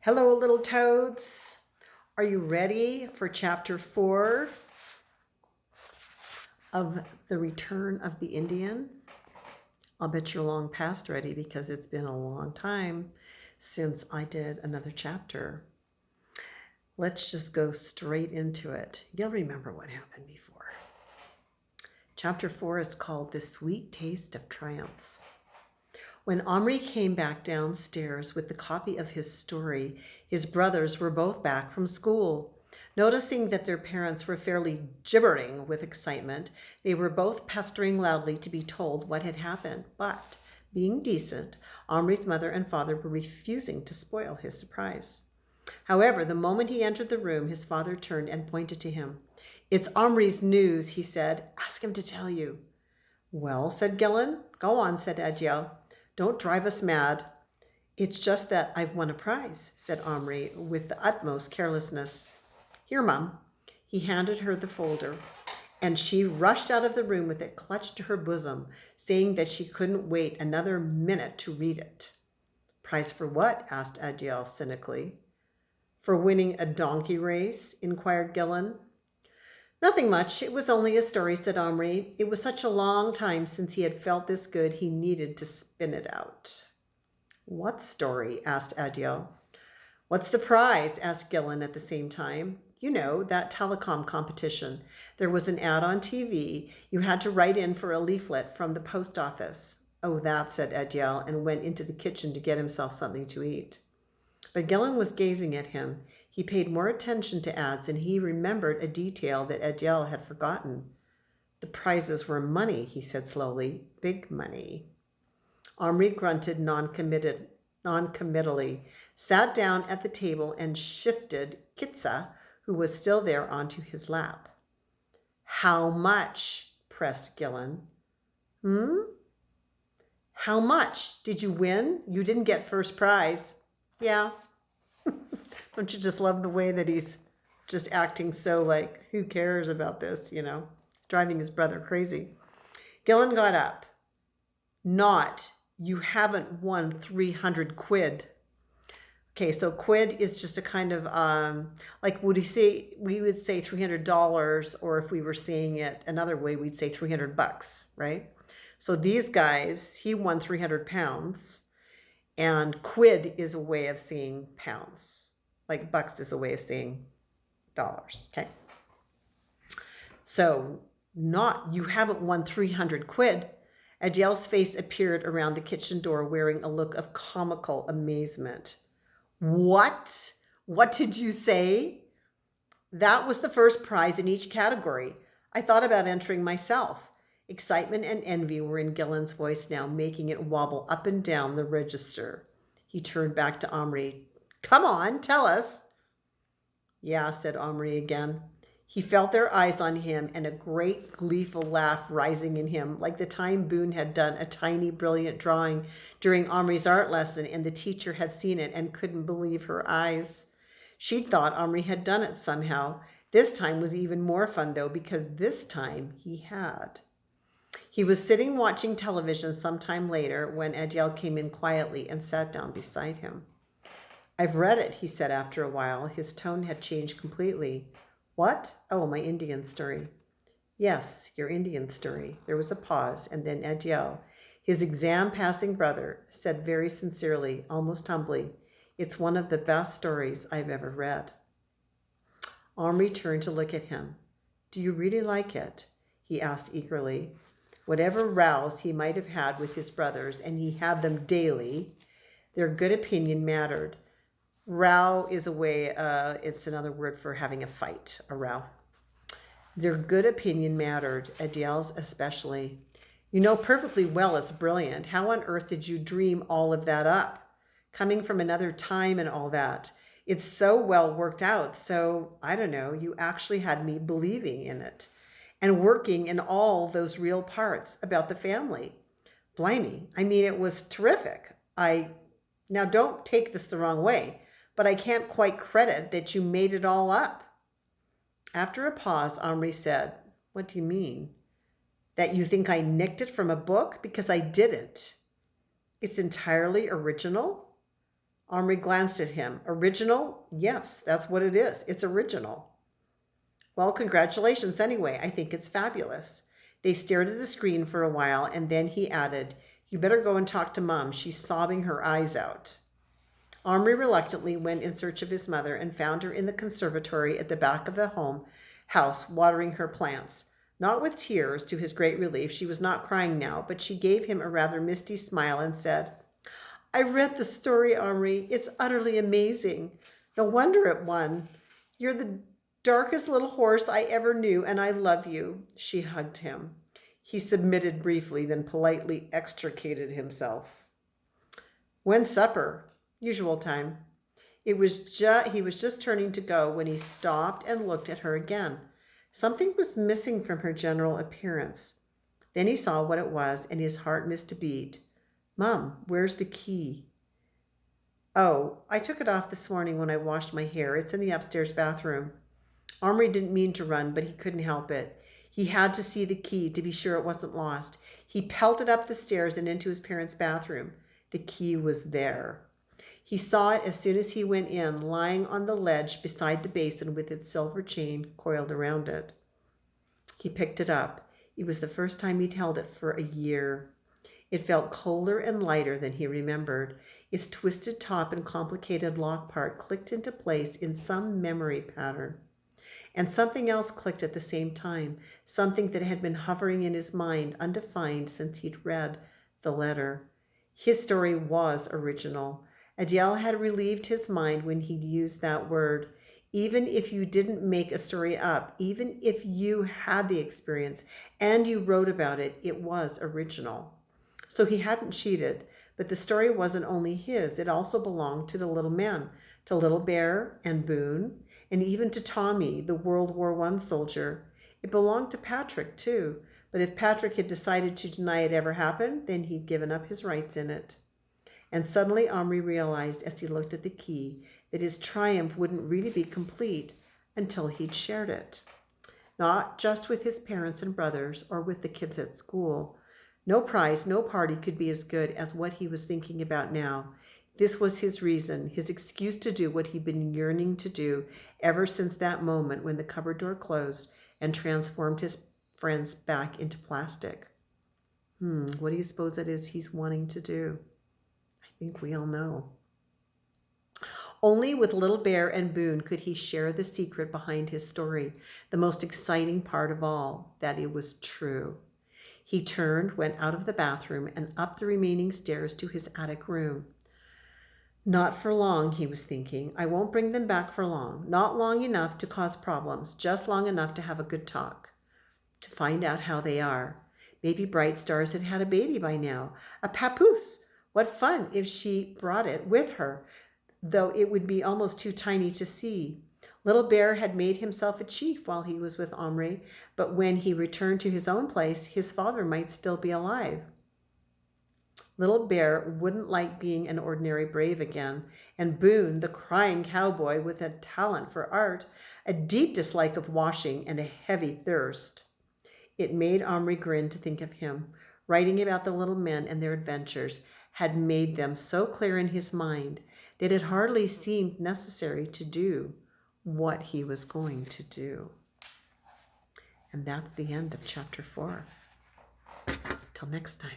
Hello, little toads. Are you ready for chapter 4 of The Return of the Indian? I'll bet you're long past ready because it's been a long time since I did another chapter. Let's just go straight into it. You'll remember what happened before. Chapter 4 is called The Sweet Taste of Triumph. When Omri came back downstairs with the copy of his story, his brothers were both back from school. Noticing that their parents were fairly gibbering with excitement, they were both pestering loudly to be told what had happened. But, being decent, Omri's mother and father were refusing to spoil his surprise. However, the moment he entered the room, his father turned and pointed to him. "It's Omri's news," he said. "Ask him to tell you." "Well," said Gillen. "Go on," said Adiel. "Don't drive us mad." "It's just that I've won a prize," said Omri with the utmost carelessness. "Here, Mum." He handed her the folder, and she rushed out of the room with it clutched to her bosom, saying that she couldn't wait another minute to read it. "Prize for what?" asked Adiel cynically. "For winning a donkey race?" inquired Gillen. "Nothing much. It was only a story," said Omri. It was such a long time since he had felt this good, he needed to spin it out. "What story?" asked Adiel. "What's the prize?" asked Gillen at the same time. "You know, that telecom competition. There was an ad on TV. You had to write in for a leaflet from the post office." "Oh, that," said Adiel, and went into the kitchen to get himself something to eat. But Gillen was gazing at him. He paid more attention to ads, and he remembered a detail that Adiel had forgotten. "The prizes were money," he said slowly. "Big money." Omri grunted non-committally, sat down at the table, and shifted Kitsa, who was still there, onto his lap. "How much?" pressed Gillen. "How much? Did you win? You didn't get first prize." "Yeah." Don't you just love the way that he's just acting so like, who cares about this, driving his brother crazy. Gillen got up. "Not, you haven't won 300 quid. Okay, so quid is just a kind of, like we would say $300, or if we were saying it another way, we'd say $300, right? So these guys, he won 300 pounds, and quid is a way of saying pounds. Like bucks is a way of saying dollars, okay? So you haven't won 300 quid. Adiel's face appeared around the kitchen door, wearing a look of comical amazement. "What? What did you say?" "That was the first prize in each category. I thought about entering myself." Excitement and envy were in Gillen's voice now, making it wobble up and down the register. He turned back to Omri. "Come on, tell us." "Yeah," said Omri again. He felt their eyes on him, and a great gleeful laugh rising in him, like the time Boone had done a tiny, brilliant drawing during Omri's art lesson, and the teacher had seen it and couldn't believe her eyes. She'd thought Omri had done it somehow. This time was even more fun, though, because this time he had. He was sitting watching television some time later when Adiel came in quietly and sat down beside him. "I've read it," he said after a while. His tone had changed completely. "What? Oh, my Indian story." "Yes, your Indian story." There was a pause, and then Adiel, his exam-passing brother, said very sincerely, almost humbly, "It's one of the best stories I've ever read." Omri turned to look at him. "Do you really like it?" he asked eagerly. Whatever rows he might have had with his brothers, and he had them daily, their good opinion mattered. Row is a way, it's another word for having a fight, a row. Their good opinion mattered, Adiel's especially. "You know perfectly well it's brilliant. How on earth did you dream all of that up? Coming from another time and all that. It's so well worked out, so, I don't know, you actually had me believing in it. And working in all those real parts about the family. Blimey, I mean, it was terrific. Now don't take this the wrong way, but I can't quite credit that you made it all up." After a pause, Omri said, "What do you mean?" "That you think I nicked it from a book? Because I didn't." "It's entirely original?" Omri glanced at him. Original? Yes, that's what it is. It's original. Well, congratulations anyway. I think it's fabulous. They stared at the screen for a while, and then he added, you better go and talk to Mom. She's sobbing her eyes out. Omri reluctantly went in search of his mother and found her in the conservatory at the back of the house, watering her plants. Not with tears, to his great relief. She was not crying now, but she gave him a rather misty smile and said, I read the story, Omri. It's utterly amazing. No wonder it won. You're the darkest little horse I ever knew, and I love you. She hugged him. He submitted briefly, then politely extricated himself. When's supper? Usual time. He was just turning to go when he stopped and looked at her again. Something was missing from her general appearance. Then he saw what it was, and his heart missed a beat. Mom, where's the key? Oh, I took it off this morning when I washed my hair. It's in the upstairs bathroom. Omri didn't mean to run, but he couldn't help it. He had to see the key to be sure it wasn't lost. He pelted up the stairs and into his parents' bathroom. The key was there. He saw it as soon as he went in, lying on the ledge beside the basin with its silver chain coiled around it. He picked it up. It was the first time he'd held it for a year. It felt colder and lighter than he remembered. Its twisted top and complicated lock part clicked into place in some memory pattern. And something else clicked at the same time, something that had been hovering in his mind undefined since he'd read the letter. His story was original. Adiel had relieved his mind when he'd used that word. Even if you didn't make a story up, even if you had the experience and you wrote about it, it was original. So he hadn't cheated, but the story wasn't only his. It also belonged to the little men, to Little Bear and Boone, and even to Tommy, the World War I soldier. It belonged to Patrick, too, but if Patrick had decided to deny it ever happened, then he'd given up his rights in it. And suddenly Omri realized as he looked at the key that his triumph wouldn't really be complete until he'd shared it. Not just with his parents and brothers or with the kids at school. No prize, no party could be as good as what he was thinking about now. This was his reason, his excuse to do what he'd been yearning to do ever since that moment when the cupboard door closed and transformed his friends back into plastic. What do you suppose it is he's wanting to do? I think we all know. Only with Little Bear and Boone could he share the secret behind his story, the most exciting part of all, that it was true. He turned, went out of the bathroom, and up the remaining stairs to his attic room. Not for long, he was thinking. I won't bring them back for long. Not long enough to cause problems, just long enough to have a good talk, to find out how they are. Maybe Bright Stars had had a baby by now. A papoose! What fun if she brought it with her, though it would be almost too tiny to see. Little Bear had made himself a chief while he was with Omri, but when he returned to his own place, his father might still be alive. Little Bear wouldn't like being an ordinary brave again, and Boone, the crying cowboy with a talent for art, a deep dislike of washing, and a heavy thirst. It made Omri grin to think of him. Writing about the little men and their adventures had made them so clear in his mind that it hardly seemed necessary to do what he was going to do. And that's the end of chapter 4. Till next time.